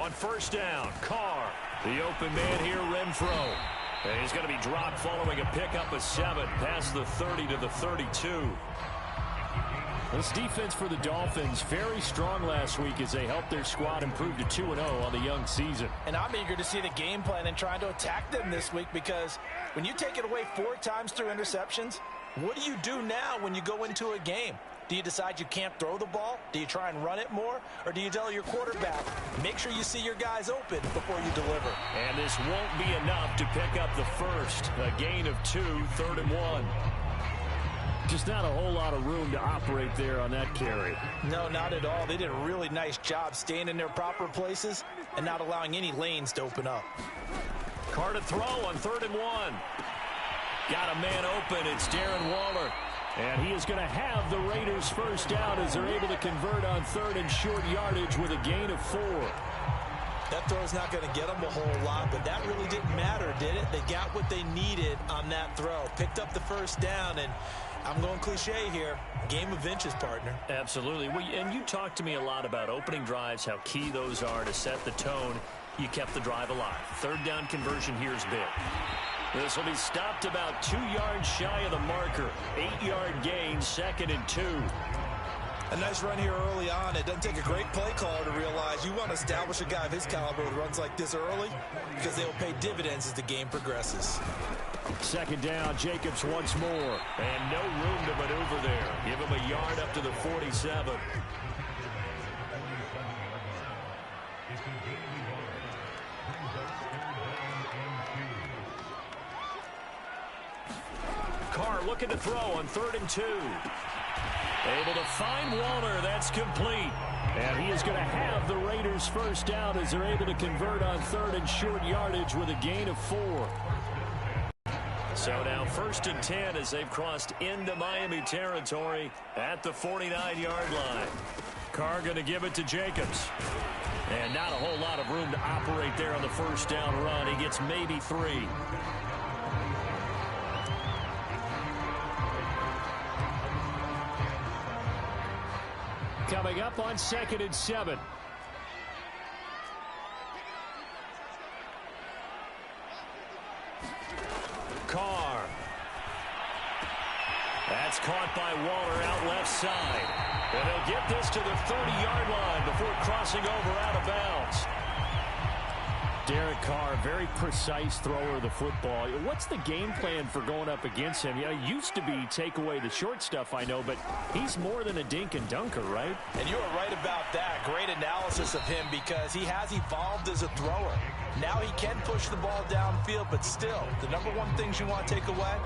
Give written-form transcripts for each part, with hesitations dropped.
On first down, Carr. The open man here, Renfro. And he's going to be dropped following a pickup of 7 past the 30 to the 32. This defense for the Dolphins, very strong last week as they helped their squad improve to 2-0 on the young season. And I'm eager to see the game plan and trying to attack them this week, because when you take it away 4 times through interceptions, what do you do now when you go into a game? Do you decide you can't throw the ball? Do you try and run it more? Or do you tell your quarterback, make sure you see your guys open before you deliver? And this won't be enough to pick up the first. A gain of 2, 3rd and 1. Just not a whole lot of room to operate there on that carry. No, not at all. They did a really nice job staying in their proper places and not allowing any lanes to open up. Carr to throw on 3rd and 1. Got a man open. It's Darren Waller. And he is going to have the Raiders first down as they're able to convert on 3rd and short yardage with a gain of 4. That throw's not going to get them a whole lot, but that really didn't matter, did it? They got what they needed on that throw. Picked up the first down, and I'm going cliche here. Game of inches, partner. Absolutely. And you talked to me a lot about opening drives, how key those are to set the tone. You kept the drive alive. 3rd down conversion here is big. This will be stopped about 2 yards shy of the marker. 8-yard gain, 2nd and 2. A nice run here early on. It doesn't take a great play caller to realize you want to establish a guy of his caliber with runs like this early, because they will pay dividends as the game progresses. 2nd down, Jacobs once more. And no room to maneuver there. Give him a yard up to the 47. Carr looking to throw on 3rd and 2. Able to find Waller. That's complete. And he is going to have the Raiders first down as they're able to convert on 3rd and short yardage with a gain of 4. So now 1st and 10 as they've crossed into Miami territory at the 49-yard line. Carr going to give it to Jacobs. And not a whole lot of room to operate there on the first down run. He gets maybe 3. Coming up on 2nd and 7. Carr. That's caught by Waller out left side. And he'll get this to the 30-yard line before crossing over out of bounds. Derek Carr, very precise thrower of the football. What's the game plan for going up against him? It used to be take away the short stuff, I know, but he's more than a dink and dunker, right? And you are right about that. Great analysis of him, because he has evolved as a thrower. Now he can push the ball downfield, but still, the number one things you want to take away,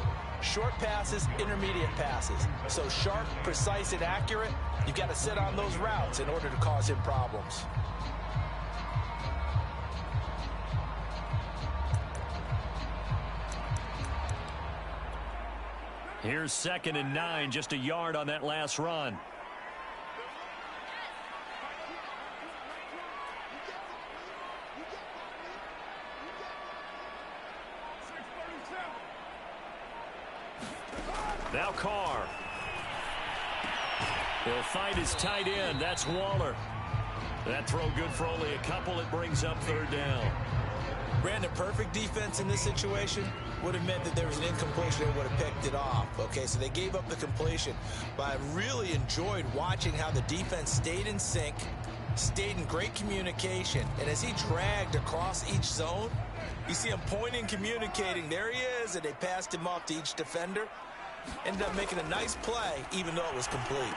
short passes, intermediate passes. So sharp, precise, and accurate, you've got to sit on those routes in order to cause him problems. Here's 2nd and 9, just a yard on that last run. Now Carr. He'll find his tight end. That's Waller. That throw good for only a couple. It brings up 3rd down. Brandon, perfect defense in this situation would have meant that there was an incompletion and would have picked it off. Okay, so they gave up the completion. But I really enjoyed watching how the defense stayed in sync, stayed in great communication. And as he dragged across each zone, you see him pointing, communicating. There he is, and they passed him off to each defender. Ended up making a nice play, even though it was complete.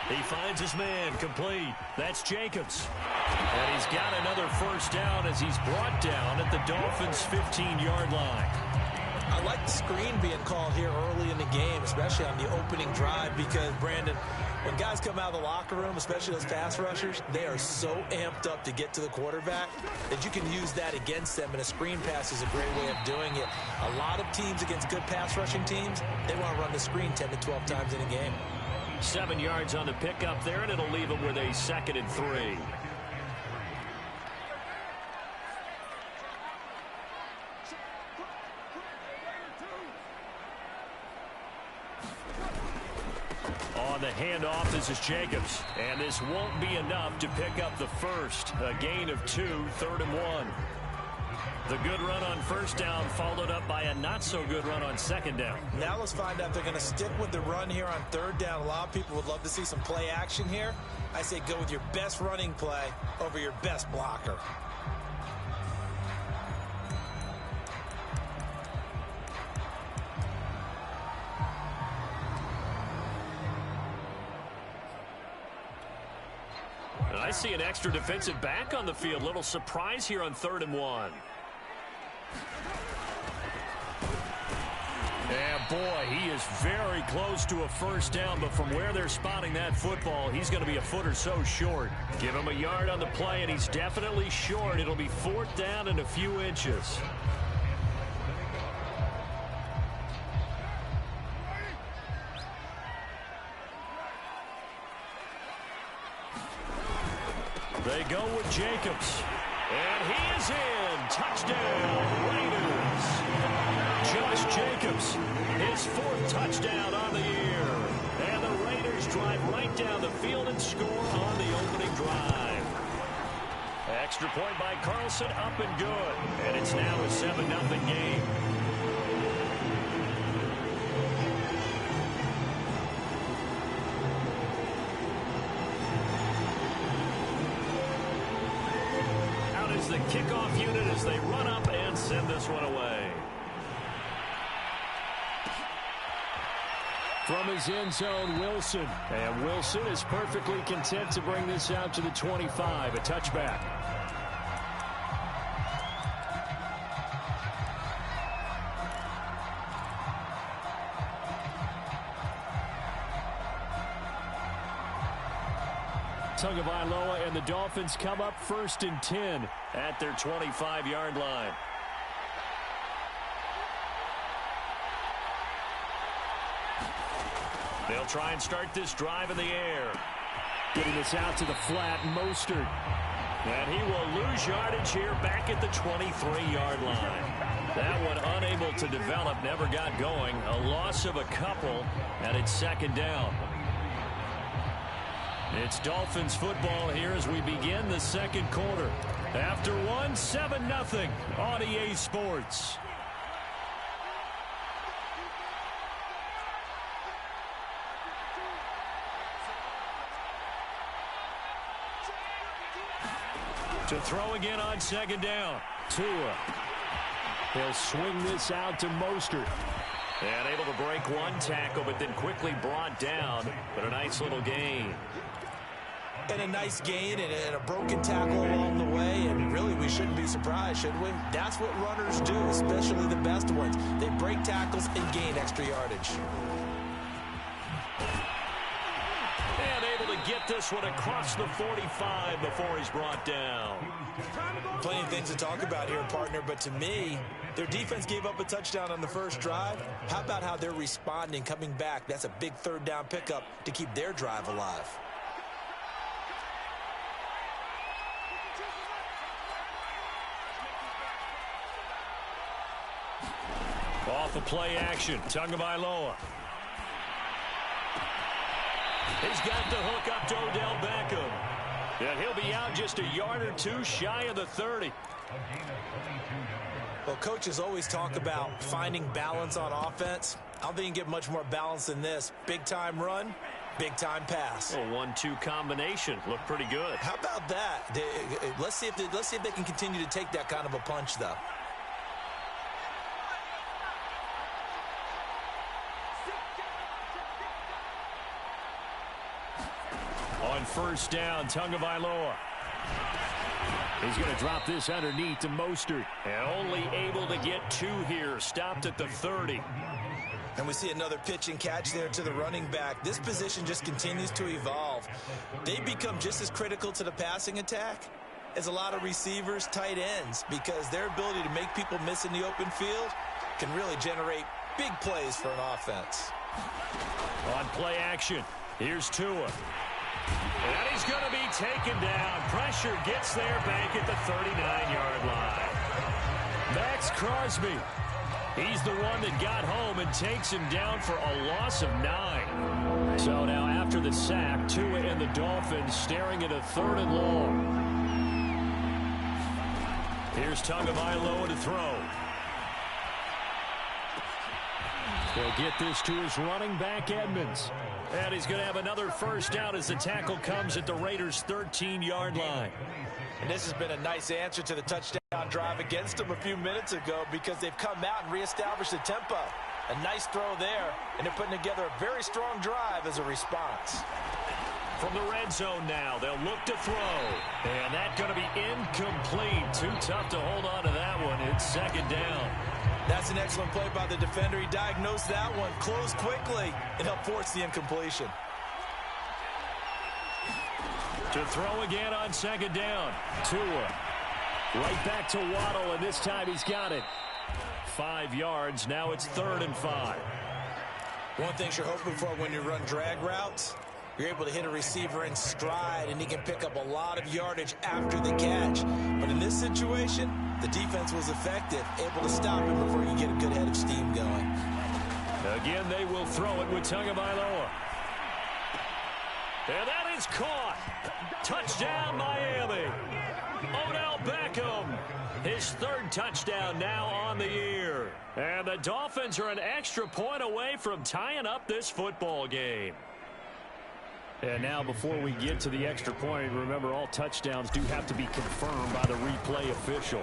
He finds his man, complete. That's Jacobs. And he's got another first down as he's brought down at the Dolphins' 15-yard line. I like the screen being called here early in the game, especially on the opening drive, because, Brandon, when guys come out of the locker room, especially those pass rushers, they are so amped up to get to the quarterback that you can use that against them, and a screen pass is a great way of doing it. A lot of teams against good pass rushing teams, they want to run the screen 10 to 12 times in a game. 7 yards on the pickup there, and it'll leave them with a 2nd and 3. On the handoff. This is Jacobs. And this won't be enough to pick up the first. A gain of 2, 3rd and 1. The good run on first down followed up by a not-so-good run on second down. Now let's find out if they're going to stick with the run here on 3rd down. A lot of people would love to see some play action here. I say go with your best running play over your best blocker. And I see an extra defensive back on the field. Little surprise here on 3rd and 1. And boy, he is very close to a first down, but from where they're spotting that football, he's going to be a foot or so short. Give him a yard on the play, and he's definitely short. It'll be 4th down and a few inches. They go with Jacobs. And he is in. Touchdown, Raiders. Josh Jacobs, his 4th touchdown on the year. And the Raiders drive right down the field and score on the opening drive. Extra point by Carlson, up and good. And it's now a 7-0 game. The kickoff unit as they run up and send this one away. From his end zone, Wilson. And Wilson is perfectly content to bring this out to the 25, a touchback. Tagovailoa and the Dolphins come up 1st and 10 at their 25-yard line. They'll try and start this drive in the air. Getting this out to the flat, Mostert. And he will lose yardage here back at the 23-yard line. That one unable to develop, never got going. A loss of a couple, and it's 2nd down. It's Dolphins football here as we begin the 2nd quarter. After 7-0 on EA Sports. To throw again on 2nd down. Tua. He'll swing this out to Mostert. And able to break one tackle, but then quickly brought down. But a nice little gain. And a nice gain and a broken tackle along the way. And really, we shouldn't be surprised, should we? That's what runners do, especially the best ones. They break tackles and gain extra yardage. And able to get this one across the 45 before he's brought down. Plenty of things to talk about here, partner. But to me, their defense gave up a touchdown on the first drive. How about how they're responding, coming back? That's a big 3rd down pickup to keep their drive alive. Off of play action, Tagovailoa. He's got the hook up to Odell Beckham. And he'll be out just a yard or 2 shy of the 30. Well, coaches always talk about finding balance on offense. I don't think you can get much more balance than this. Big-time run, big-time pass. A 1-2 combination. Looked pretty good. How about that? Let's see if they can continue to take that kind of a punch, though. On first down, Tagovailoa. He's going to drop this underneath to Mostert. And only able to get 2 here. Stopped at the 30. And we see another pitch and catch there to the running back. This position just continues to evolve. They become just as critical to the passing attack as a lot of receivers, tight ends, because their ability to make people miss in the open field can really generate big plays for an offense. On play action, here's Tua. And he's going to be taken down. Pressure gets there back at the 39-yard line. Max Crosby He's the one that got home and takes him down for a loss of 9. So now after the sack, Tua and the Dolphins staring at a 3rd and long. Here's Tagovailoa to throw. They'll get this to his running back, Edmonds. And he's going to have another first down as the tackle comes at the Raiders' 13-yard line. And this has been a nice answer to the touchdown drive against them a few minutes ago because they've come out and reestablished the tempo. A nice throw there, and they're putting together a very strong drive as a response. From the red zone now, they'll look to throw. And that's going to be incomplete. Too tough to hold on to that one. It's 2nd down. That's an excellent play by the defender. He diagnosed that one, closed quickly, and helped force the incompletion. To throw again on 2nd down. Tua. Right back to Waddle, and this time he's got it. 5 yards. Now it's 3rd and 5. One thing you're hoping for when you run drag routes, you're able to hit a receiver in stride, and he can pick up a lot of yardage after the catch. But in this situation, the defense was effective, able to stop him before he can get a good head of steam going. Again, they will throw it with Tagovailoa. And that is caught. Touchdown, Miami. Odell Beckham. His 3rd touchdown now on the year. And the Dolphins are an extra point away from tying up this football game. And now before we get to the extra point, remember all touchdowns do have to be confirmed by the replay official.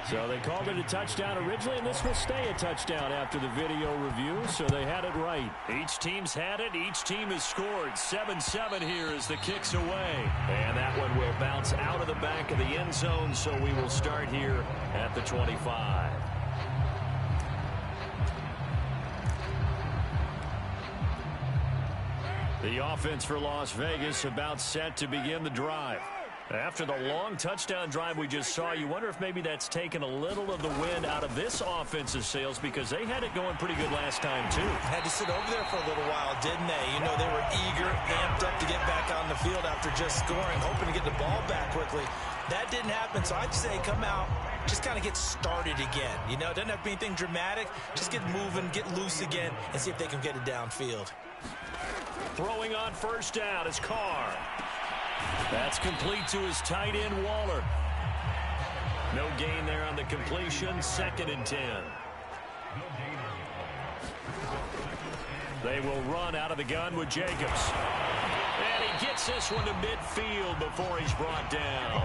So they called it a touchdown originally, and this will stay a touchdown after the video review, so they had it right. Each team's had it. Each team has scored. 7-7 here as the kick's away. And that one will bounce out of the back of the end zone, so we will start here at the 25. The offense for Las Vegas about set to begin the drive. After the long touchdown drive we just saw, you wonder if maybe that's taken a little of the wind out of this offensive sails because they had it going pretty good last time, too. Had to sit over there for a little while, didn't they? You know, they were eager, amped up to get back on the field after just scoring, hoping to get the ball back quickly. That didn't happen, so I'd say come out, just kind of get started again. You know, it doesn't have to be anything dramatic. Just get moving, get loose again, and see if they can get it downfield. Throwing on first down is Carr. That's complete to his tight end, Waller. No gain there on the completion. 2nd and 10. They will run out of the gun with Jacobs. And he gets this one to midfield before he's brought down.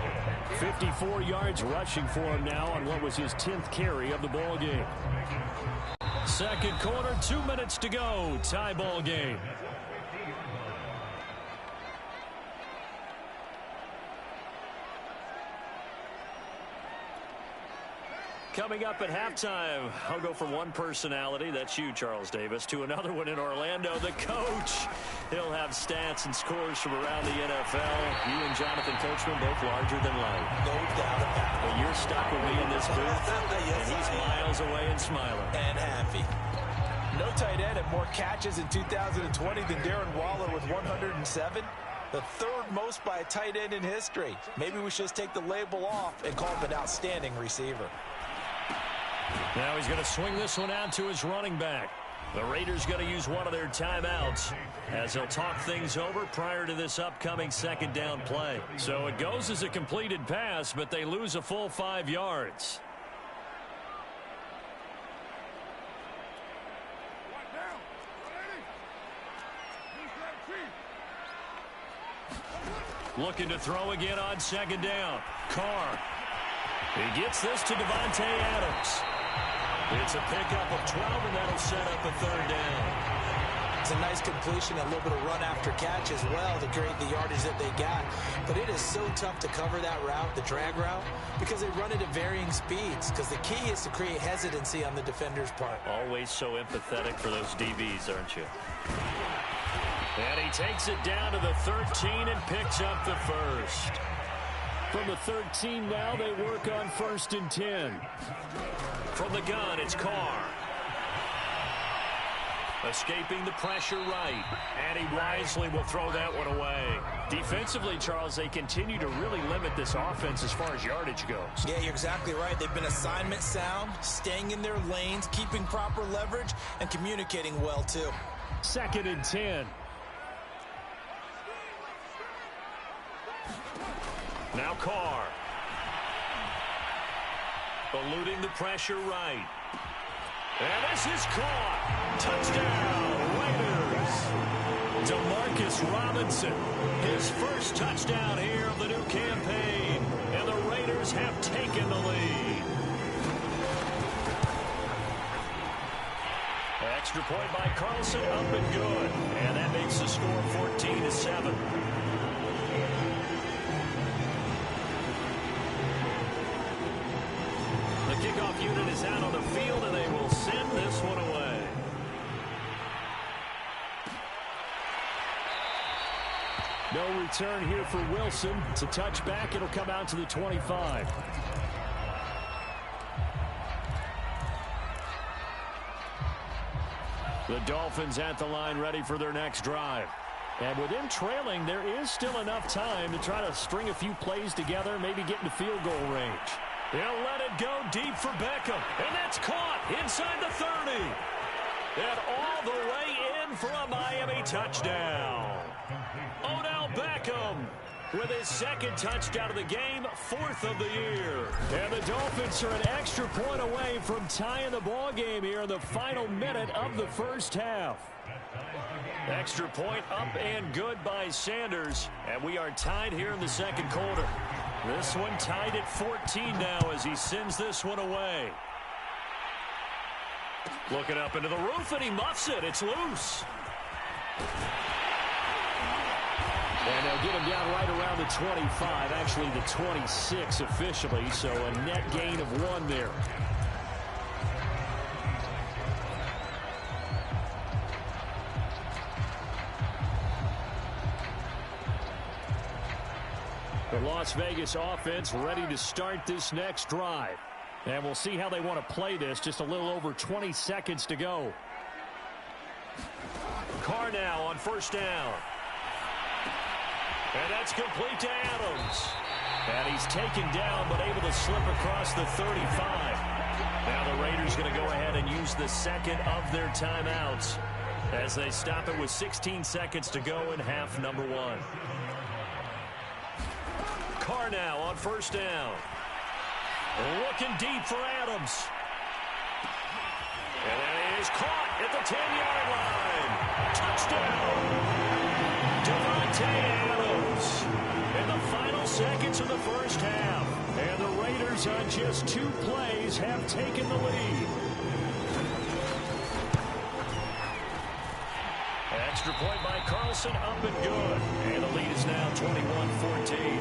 54 yards rushing for him now on what was his 10th carry of the ball game. 2nd quarter, 2 minutes to go. Tie ball game. Coming up at halftime, I'll go from one personality, that's you, Charles Davis, to another one in Orlando, the coach. He'll have stats and scores from around the NFL. You and Jonathan Coachman both larger than life. No doubt about it. But you're stuck with me in this booth, Yes, and he's miles away and smiling. And happy. No tight end had more catches in 2020 than Darren Waller with 107. The 3rd most by a tight end in history. Maybe we should just take the label off and call him an outstanding receiver. Now he's going to swing this one out to his running back. The Raiders going to use one of their timeouts as they'll talk things over prior to this upcoming 2nd down play. So it goes as a completed pass, but they lose a full 5 yards. Looking to throw again on 2nd down. Carr. He gets this to Devontae Adams. It's a pickup of 12, and that'll set up a 3rd down. It's a nice completion, a little bit of run after catch as well to create the yardage that they got. But it is so tough to cover that route, the drag route, because they run it at varying speeds. Because the key is to create hesitancy on the defender's part. Always so empathetic for those DBs, aren't you? And he takes it down to the 13 and picks up the 1st. From the 13 now, they work on 1st and 10. From the gun, it's Carr. Escaping the pressure right. And he wisely will throw that one away. Defensively, Charles, they continue to really limit this offense as far as yardage goes. Yeah, you're exactly right. They've been assignment sound, staying in their lanes, keeping proper leverage, and communicating well, too. 2nd and 10. Now Carr. Eluding the pressure right. And this is caught. Touchdown, Raiders. Demarcus Robinson, his first touchdown here of the new campaign. And the Raiders have taken the lead. Extra point by Carlson, up and good. And that makes the score 14-7. The kickoff unit is out on the field, and they will send this one away. No return here for Wilson. It's a touchback. It'll come out to the 25. The Dolphins at the line, ready for their next drive. And with them trailing, there is still enough time to try to string a few plays together, maybe get into field goal range. They'll let it go deep for Beckham. And that's caught inside the 30. And all the way in for a Miami touchdown. Odell Beckham with his 2nd touchdown of the game, 4th of the year. And the Dolphins are an extra point away from tying the ball game here in the final minute of the first half. Extra point up and good by Sanders. And we are tied here in the 2nd quarter. This one tied at 14 now as he sends this one away. Looking up into the roof, and he muffs it. It's loose. And they'll get him down right around the 25, actually the 26 officially, so a net gain of 1 there. The Las Vegas offense ready to start this next drive. And we'll see how they want to play this. Just a little over 20 seconds to go. Carr now on 1st down. And that's complete to Adams. And he's taken down but able to slip across the 35. Now the Raiders going to go ahead and use the 2nd of their timeouts as they stop it with 16 seconds to go in half number 1. Carr now on 1st down. Looking deep for Adams. And that is caught at the 10-yard line. Touchdown. Devontae Adams. In the final seconds of the first half. And the Raiders on just 2 plays have taken the lead. Extra point by Carlson, up and good. And the lead is now 21-14.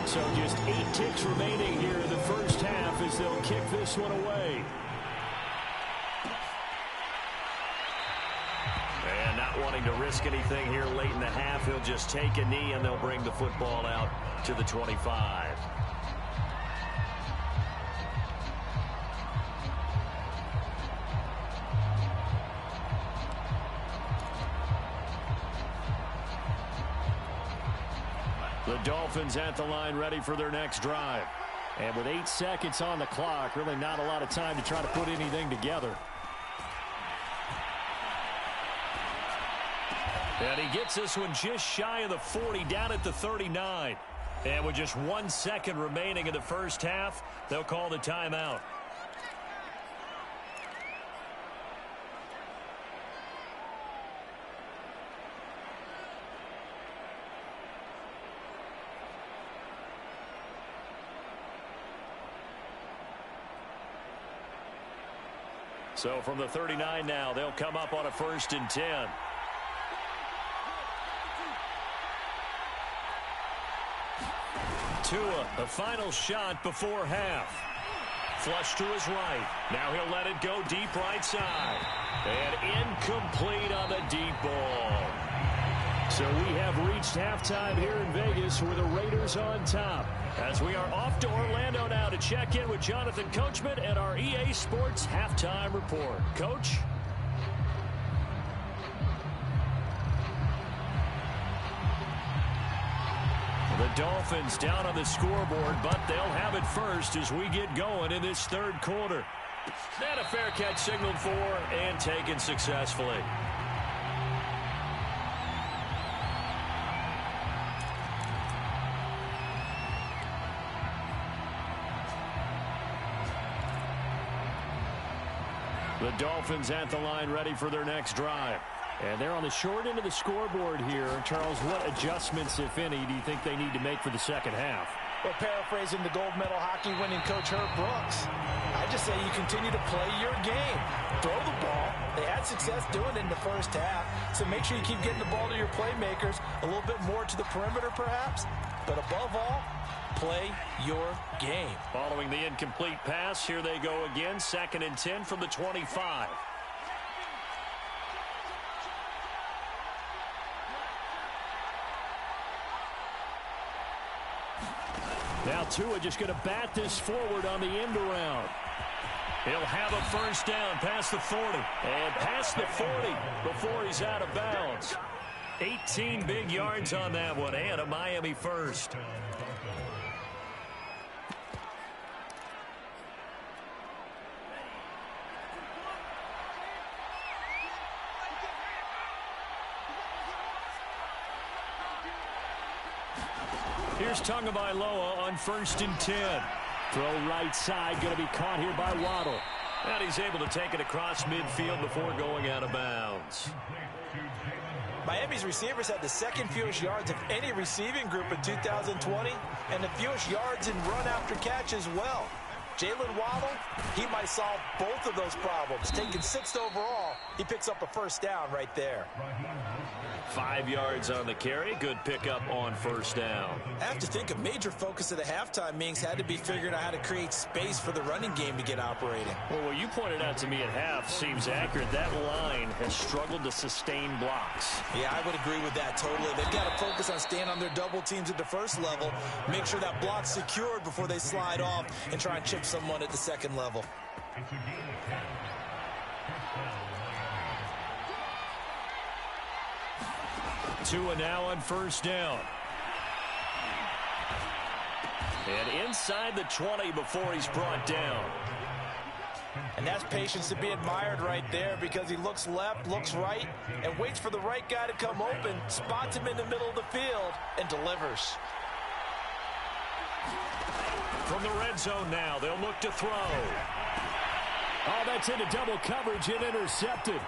So just 8 ticks remaining here in the first half as they'll kick this one away. And not wanting to risk anything here late in the half, he'll just take a knee and they'll bring the football out to the 25. The Dolphins at the line ready for their next drive. And with 8 seconds on the clock, really not a lot of time to try to put anything together. And he gets this one just shy of the 40, down at the 39. And with just 1 second remaining in the first half, they'll call the timeout. So from the 39 now, they'll come up on a 1st and 10. Tua, the final shot before half. Flush to his right. Now he'll let it go deep right side. And incomplete on the deep ball. So we have reached halftime here in Vegas with the Raiders on top. As we are off to Orlando now to check in with Jonathan Coachman and our EA Sports halftime report. Coach? The Dolphins down on the scoreboard, but they'll have it first as we get going in this third quarter. And a fair catch signaled for and taken successfully. The Dolphins at the line ready for their next drive. And they're on the short end of the scoreboard here. Charles, what adjustments, if any, do you think they need to make for the second half? Well, paraphrasing the gold medal hockey winning coach Herb Brooks, I just say you continue to play your game. Throw the ball. They had success doing it in the first half, so make sure you keep getting the ball to your playmakers, a little bit more to the perimeter perhaps, but above all, play your game. Following the incomplete pass, here they go again, 2nd and 10 from the 25. Now Tua just going to bat this forward on the end around. He'll have a first down past the 40. And past the 40 before he's out of bounds. 18 big yards on that one and a Miami first. Here's Tagovailoa on 1st and 10. Throw right side, going to be caught here by Waddle. And he's able to take it across midfield before going out of bounds. Miami's receivers had the second fewest yards of any receiving group in 2020, and the fewest yards in run after catch as well. Jalen Waddle, he might solve both of those problems. Taking 6th overall, he picks up a first down right there. 5 yards on the carry. Good pickup on first down. I have to think a major focus of the halftime meetings had to be figuring out how to create space for the running game to get operating. Well, what you pointed out to me at half seems accurate. That line has struggled to sustain blocks. Yeah, I would agree with that totally. They've got to focus on staying on their double teams at the first level, make sure that block's secured before they slide off and try and chip someone at the second level. Tua now on first down. And inside the 20 before he's brought down. And that's patience to be admired right there, because he looks left, looks right, and waits for the right guy to come open, spots him in the middle of the field, and delivers. From the red zone now, they'll look to throw. Oh, that's into double coverage and intercepted.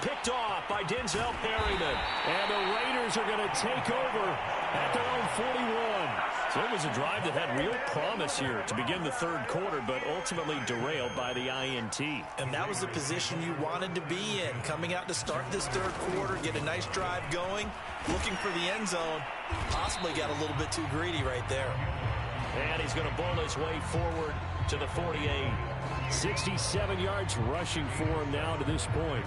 Picked off by Denzel Perryman. And the Raiders are going to take over at their own 41. So it was a drive that had real promise here to begin the third quarter, but ultimately derailed by the INT. And that was the position you wanted to be in, coming out to start this third quarter, get a nice drive going, looking for the end zone. Possibly got a little bit too greedy right there. And he's going to bowl his way forward to the 48. 67 yards rushing for him now to this point.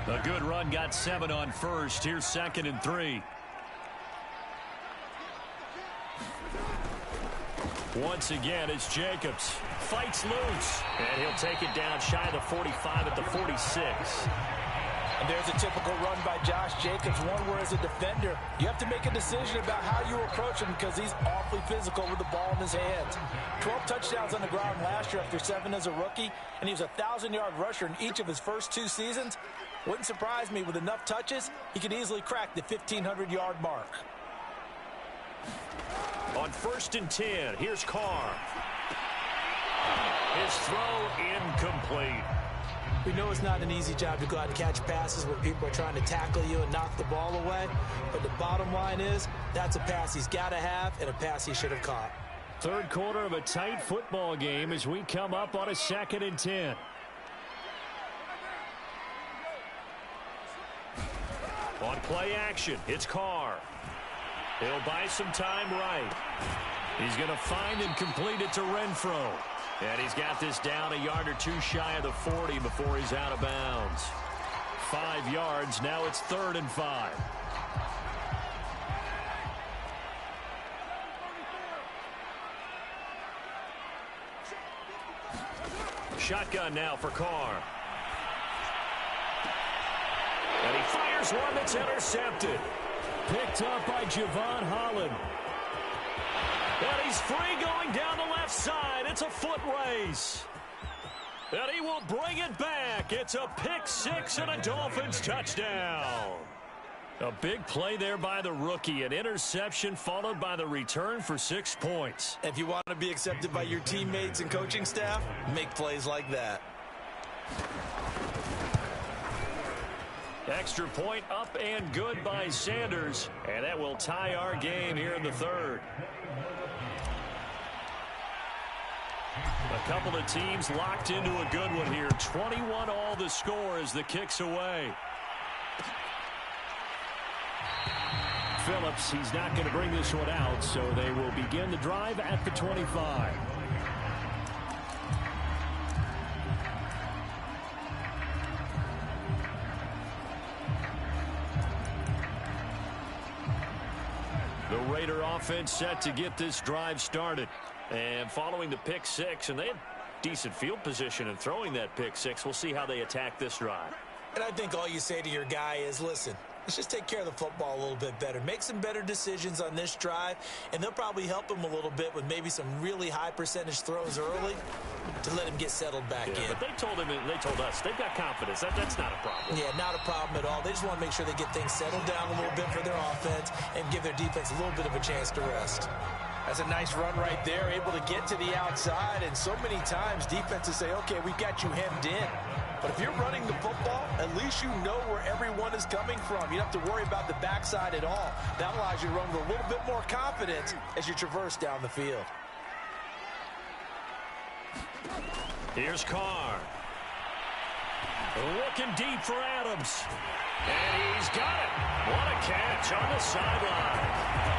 A good run, got 7 on first. Here's 2nd and 3. Once again, it's Jacobs. Fights loose. And he'll take it down shy of the 45 at the 46. And there's a typical run by Josh Jacobs, one where as a defender, you have to make a decision about how you approach him, because he's awfully physical with the ball in his hands. 12 touchdowns on the ground last year after 7 as a rookie, and he was a 1,000-yard rusher in each of his first 2 seasons. Wouldn't surprise me, with enough touches, he could easily crack the 1,500-yard mark. On 1st and 10, here's Carr. His throw incomplete. We know it's not an easy job to go out and catch passes when people are trying to tackle you and knock the ball away. But the bottom line is, that's a pass he's got to have and a pass he should have caught. Third quarter of a tight football game as we come up on a 2nd and 10. On play action, it's Carr. He'll buy some time right. He's going to find and complete it to Renfro. And he's got this down a yard or two shy of the 40 before he's out of bounds. 5 yards. Now it's 3rd and 5. Shotgun now for Carr. And he fires one that's intercepted. Picked up by Javon Holland. And he's free going down the left side. It's a foot race. And he will bring it back. It's a pick six and a Dolphins touchdown. A big play there by the rookie. An interception followed by the return for 6 points. If you want to be accepted by your teammates and coaching staff, make plays like that. Extra point up and good by Sanders. And that will tie our game here in the 3rd. A couple of teams locked into a good one here. 21 all the score as the kick's away. Phillips, he's not going to bring this one out, so they will begin the drive at the 25. The Raider offense set to get this drive started. And following the pick six, and they had decent field position in throwing that pick six. We'll see how they attack this drive. And I think all you say to your guy is, listen, let's just take care of the football a little bit better. Make some better decisions on this drive, and they'll probably help him a little bit with maybe some really high percentage throws early to let him get settled back in. But they told him, and they told us, they've got confidence. That's not a problem. Yeah, not a problem at all. They just want to make sure they get things settled down a little bit for their offense and give their defense a little bit of a chance to rest. That's a nice run right there, able to get to the outside. And so many times defenses say, okay, we've got you hemmed in. But if you're running the football, at least you know where everyone is coming from. You don't have to worry about the backside at all. That allows you to run with a little bit more confidence as you traverse down the field. Here's Carr. Looking deep for Adams. And he's got it. What a catch on the sideline.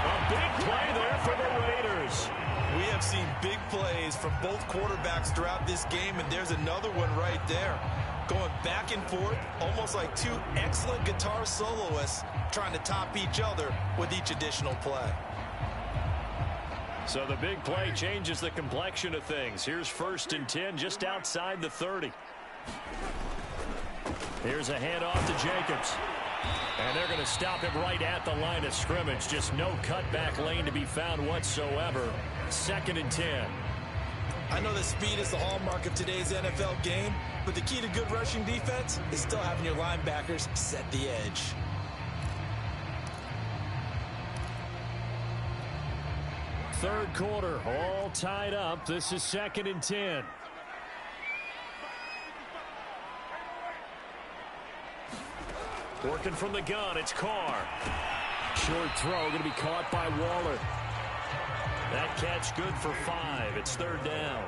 A big play there for the Raiders. We have seen big plays from both quarterbacks throughout this game, and there's another one right there. Going back and forth, almost like two excellent guitar soloists trying to top each other with each additional play. So the big play changes the complexion of things. Here's 1st and 10 just outside the 30. Here's a handoff to Jacobs. And they're going to stop him right at the line of scrimmage. Just no cutback lane to be found whatsoever. 2nd and 10. I know that speed is the hallmark of today's NFL game, but the key to good rushing defense is still having your linebackers set the edge. Third quarter, all tied up. This is 2nd and 10. Working from the gun, it's Carr. Short throw, going to be caught by Waller. That catch good for 5. It's 3rd down.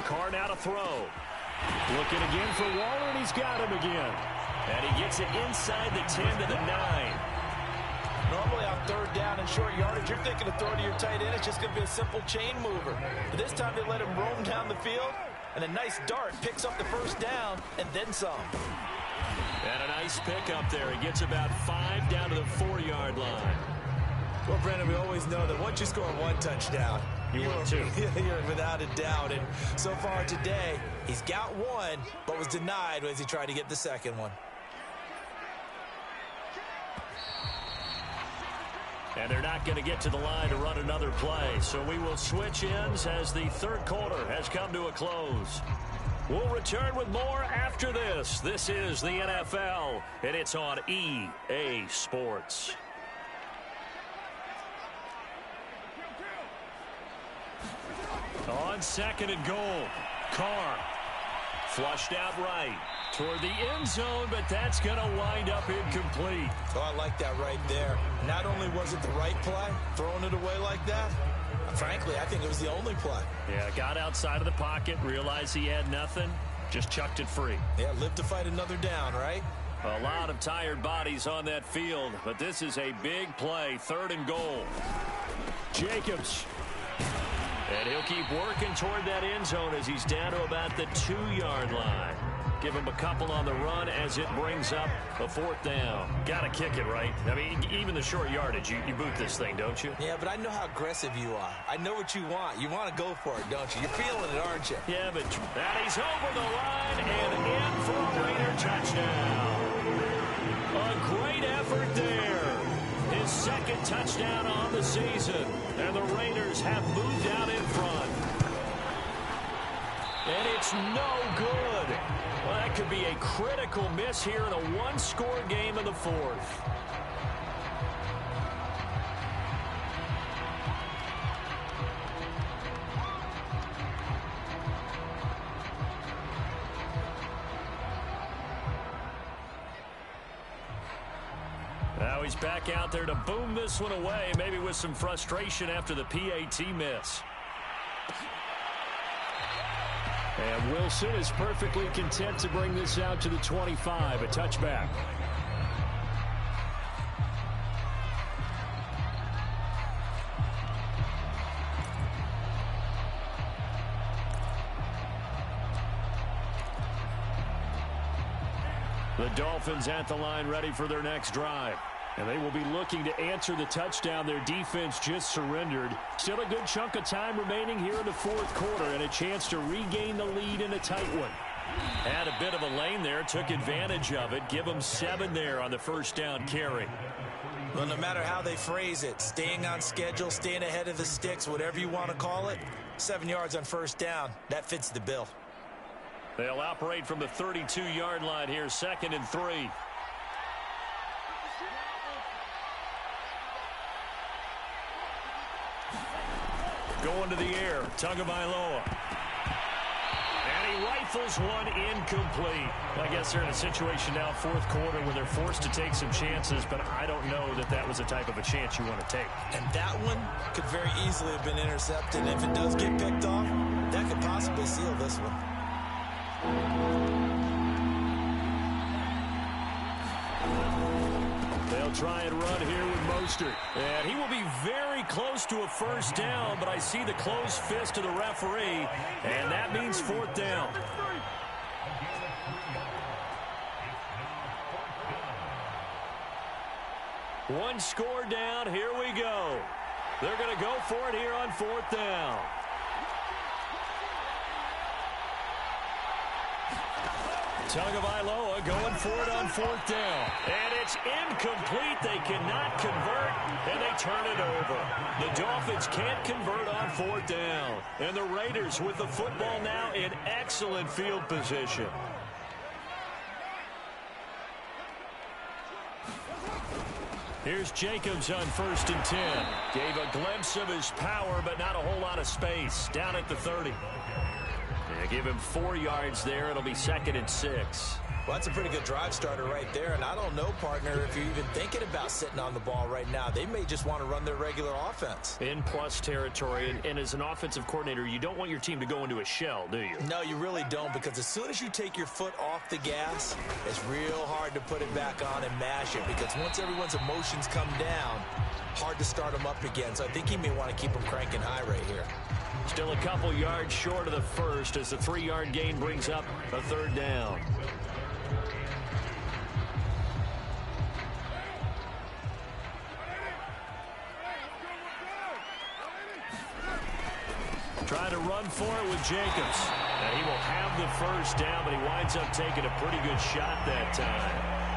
Carr now to throw. Looking again for Waller, and he's got him again. And he gets it inside the 10 to the 9. Normally on 3rd down and short yardage, you're thinking to throw to your tight end. It's just going to be a simple chain mover. But this time they let him roam down the field, and a nice dart picks up the 1st down and then some. And a nice pick up there. He gets about 5 down to the 4-yard line. Well, Brandon, we always know that once you score one touchdown, you win 2. You're without a doubt. And so far today, he's got 1, but was denied as he tried to get the 2nd one. And they're not going to get to the line to run another play. So we will switch ends as the 3rd quarter has come to a close. We'll return with more after this. This is the NFL, and it's on EA Sports. On 2nd and goal, Carr flushed out right toward the end zone, but that's going to wind up incomplete. Oh, I like that right there. Not only was it the right play, throwing it away like that, frankly, I think it was the only play. Yeah, got outside of the pocket, realized he had nothing, just chucked it free. Yeah, live to fight another down, right? A lot of tired bodies on that field, but this is a big play, 3rd and goal. Jacobs. And he'll keep working toward that end zone as he's down to about the 2-yard line. Give him a couple on the run as it brings up a 4th down. Got to kick it, right? I mean, even the short yardage, you boot this thing, don't you? Yeah, but I know how aggressive you are. I know what you want. You want to go for it, don't you? You're feeling it, aren't you? Yeah, but that he's over the line and in for a Raider touchdown. A great effort there. His 2nd touchdown on the season. And the Raiders have moved out in front. And it's no good. Well, that could be a critical miss here in a 1-score game in the 4th. Now he's back out there to boom this one away, maybe with some frustration after the PAT miss. And Wilson is perfectly content to bring this out to the 25, a touchback. The Dolphins at the line ready for their next drive. And they will be looking to answer the touchdown their defense just surrendered. Still a good chunk of time remaining here in the 4th quarter and a chance to regain the lead in a tight one. Had a bit of a lane there, took advantage of it. Give them 7 there on the 1st down carry. Well, no matter how they phrase it, staying on schedule, staying ahead of the sticks, whatever you want to call it, 7 yards on 1st down, that fits the bill. They'll operate from the 32-yard line here, 2nd and 3. Going to the air, Tagovailoa. And he rifles one incomplete. I guess they're in a situation now, 4th quarter, where they're forced to take some chances, but I don't know that that was the type of a chance you want to take. And that one could very easily have been intercepted. And if it does get picked off, that could possibly seal this one. They'll try and run here with Mostert. And he will be very close to a 1st down, but I see the closed fist of the referee, and that means 4th down. One score down, here we go. They're going to go for it here on 4th down. Tagovailoa going for it on 4th down. And it's incomplete. They cannot convert, and they turn it over. The Dolphins can't convert on 4th down. And the Raiders with the football now in excellent field position. Here's Jacobs on 1st and 10. Gave a glimpse of his power, but not a whole lot of space. Down at the 30. They give him 4 yards there. It'll be 2nd and 6. Well, that's a pretty good drive starter right there. And I don't know, partner, if you're even thinking about sitting on the ball right now. They may just want to run their regular offense. In plus territory. And as an offensive coordinator, you don't want your team to go into a shell, do you? No, you really don't, because as soon as you take your foot off the gas, it's real hard to put it back on and mash it, because once everyone's emotions come down, hard to start them up again. So I think he may want to keep them cranking high right here. Still a couple yards short of the 1st as the 3-yard gain brings up a 3rd down. Trying to run for it with Jacobs. And he will have the 1st down, but he winds up taking a pretty good shot that time.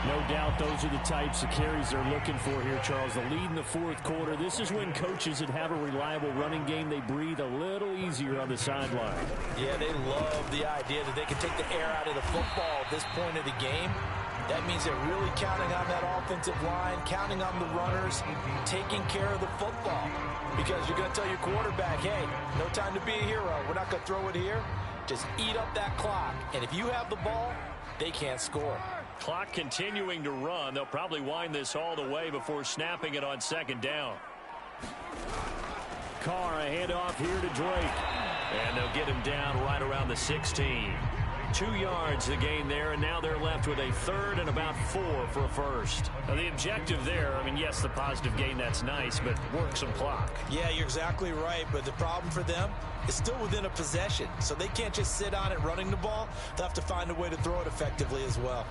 No doubt those are the types of carries they're looking for here, Charles. The lead in the 4th quarter. This is when coaches that have a reliable running game, they breathe a little easier on the sideline. Yeah, they love the idea that they can take the air out of the football at this point of the game. That means they're really counting on that offensive line, counting on the runners, taking care of the football. Because you're going to tell your quarterback, hey, no time to be a hero. We're not going to throw it here. Just eat up that clock. And if you have the ball, they can't score. Clock continuing to run. They'll probably wind this all the way before snapping it on 2nd down. Carr, a handoff here to Drake. And they'll get him down right around the 16. 2 yards the gain there, and now they're left with a third and about 4 for a first. Now, the objective there, I mean, yes, the positive gain, that's nice, but work some clock. Yeah, you're exactly right, but the problem for them is still within a possession, so they can't just sit on it running the ball. They'll have to find a way to throw it effectively as well.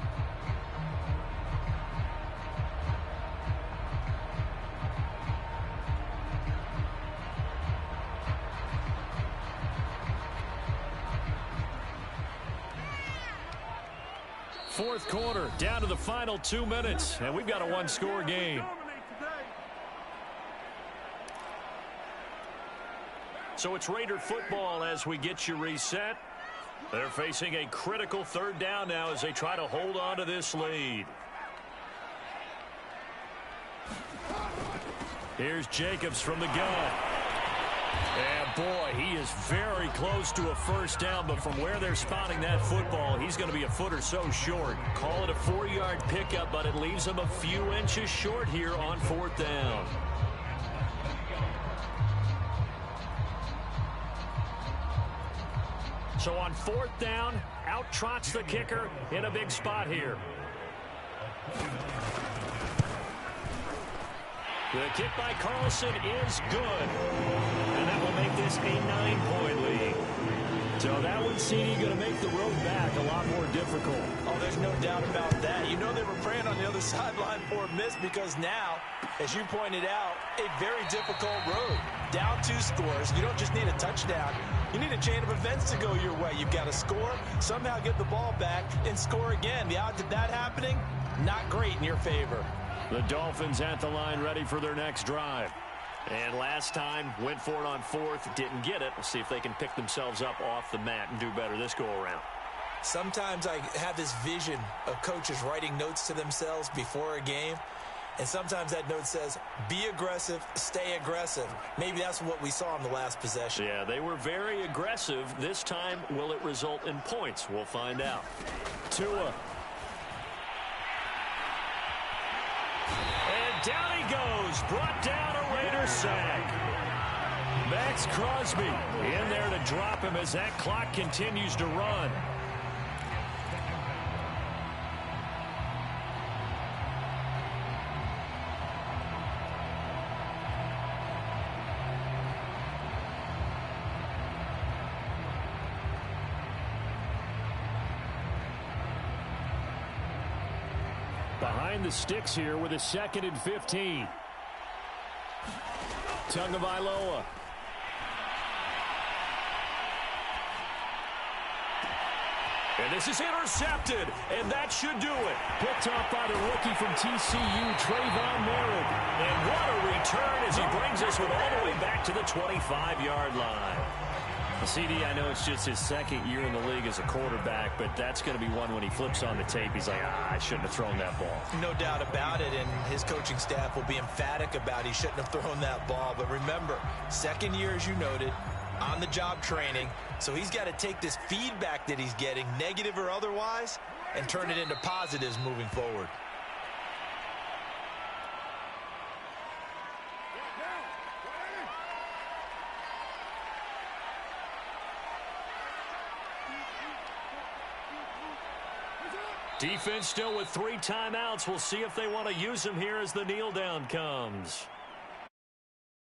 Fourth quarter, down to the final 2 minutes, and we've got a one-score game. So it's Raider football as we get you reset. They're facing a critical third down now as they try to hold on to this lead. Here's Jacobs from the gun. And boy, he is very close to a first down, but from where they're spotting that football, he's going to be a foot or so short. Call it a 4-yard pickup, but it leaves him a few inches short here on fourth down. So on fourth down, out trots the kicker in a big spot here. The kick by Carlson is good. And that will make this a 9-point lead. So that one, CD, going to make the road back a lot more difficult. Oh, there's no doubt about that. You know they were praying on the other sideline for a miss because now, as you pointed out, a very difficult road. Down 2 scores. You don't just need a touchdown. You need a chain of events to go your way. You've got to score, somehow get the ball back, and score again. The odds of that happening, not great in your favor. The Dolphins at the line ready for their next drive. And last time, went for it on fourth, didn't get it. We'll see if they can pick themselves up off the mat and do better this go-around. Sometimes I have this vision of coaches writing notes to themselves before a game. And sometimes that note says, be aggressive, stay aggressive. Maybe that's what we saw in the last possession. Yeah, they were very aggressive. This time, will it result in points? We'll find out. Tua. And down he goes. Brought down a Raider sack. Max Crosby in there to drop him as that clock continues to run. Behind the sticks here with a 2nd and 15. Tagovailoa. And this is intercepted, and that should do it. Picked off by the rookie from TCU, Trayvon Merritt. And what a return as he brings us with all the way back to the 25-yard line. CD, I know it's just his 2nd year in the league as a quarterback, but that's going to be one when he flips on the tape. He's like, I shouldn't have thrown that ball. No doubt about it, and his coaching staff will be emphatic about he shouldn't have thrown that ball. But remember, 2nd year, as you noted, on-the-job training. So he's got to take this feedback that he's getting, negative or otherwise, and turn it into positives moving forward. Defense still with 3 timeouts. We'll see if they want to use them here as the kneel down comes.